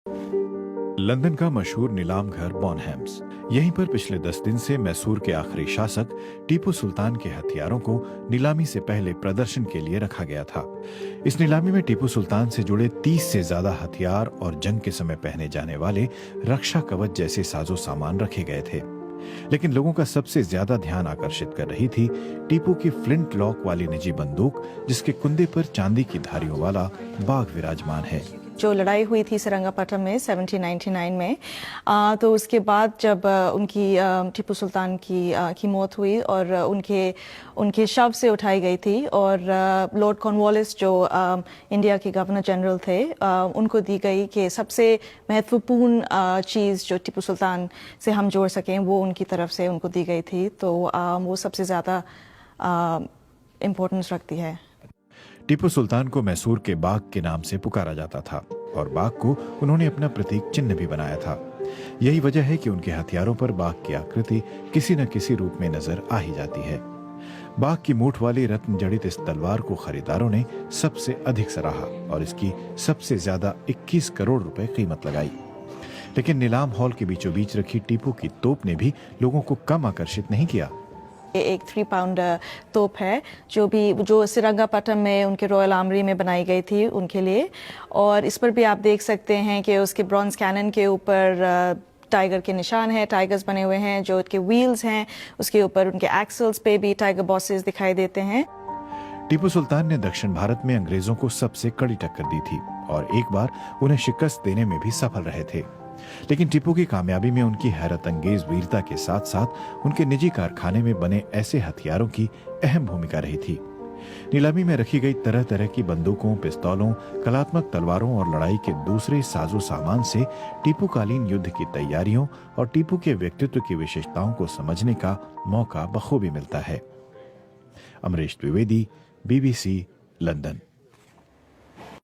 London का मशहूर नीलाम घर बॉनहैम्स। यहीं पर पिछले 10 दिन से मैसूर के आखिरी शासक टीपू सुल्तान के हथियारों को नीलामी से पहले प्रदर्शन के लिए रखा गया था। इस नीलामी में टीपू सुल्तान से जुड़े 30 से ज्यादा हथियार और जंग के समय पहने जाने वाले रक्षा कवच जैसे साजो सामान रखे गए थे। लेकिन लोगों का सबसे ज्यादा ध्यान आकर्षित कर रही थी टीपू की फ्लिंट लॉक वाली निजी बंदूक, जिसके कुंदे पर चांदी की धारियों वाला बाघ विराजमान है। जो लड़ाई हुई थी सेरंगापट्टम में 1799 में, तो उसके बाद जब उनकी टीपू सुल्तान की मौत हुई और उनके शव से उठाई गई थी और लॉर्ड कॉर्नवालिस जो इंडिया के गवर्नर जनरल थे, उनको दी गई कि सबसे महत्वपूर्ण चीज़ जो टीपू सुल्तान से हम जोड़ सकें वो उनकी तरफ से उनको दी गई थी। तो वो सबसे ज़्यादा इम्पोर्टेंस रखती है। टीपू सुल्तान को मैसूर के बाघ के नाम से पुकारा जाता था और बाघ को उन्होंने अपना प्रतीक चिन्ह भी बनाया था। यही वजह है कि उनके हथियारों पर बाघ की आकृति किसी न किसी रूप में नजर आ ही जाती है। बाघ की मूठ वाली रत्न जड़ित इस तलवार को खरीदारों ने सबसे अधिक सराहा और इसकी सबसे ज्यादा 21 करोड़ रुपए कीमत लगाई। लेकिन नीलाम हॉल के बीचों बीच रखी टीपू की तोप ने भी लोगों को कम आकर्षित नहीं किया। एक 3 पाउंड तोप है जो सेरंगापट्टम में उनके रॉयल आर्मरी में बनाई गई थी उनके लिए। और इस पर भी आप देख सकते हैं कि उसके ब्रॉन्ज कैनन के ऊपर टाइगर के निशान है, टाइगर्स बने हुए हैं। जो उसके व्हील्स हैं उसके ऊपर उनके एक्सल्स पे भी टाइगर बॉसेस दिखाई देते हैं। टीपू सुल्तान ने दक्षिण भारत में अंग्रेजों को सबसे कड़ी टक्कर दी थी और एक बार उन्हें शिकस्त देने में भी सफल रहे थे। लेकिन टीपू की कामयाबी में उनकी हैरत अंगेज वीरता के साथ साथ उनके निजी कारखाने में बने ऐसे हथियारों की अहम भूमिका रही थी। नीलामी में रखी गई तरह तरह की बंदूकों, पिस्तौलों, कलात्मक तलवारों और लड़ाई के दूसरे साजो सामान से टीपूकालीन युद्ध की तैयारियों और टीपू के व्यक्तित्व की विशेषताओं को समझने का मौका बखूबी मिलता है। Amrish Dwivedi, BBC, London.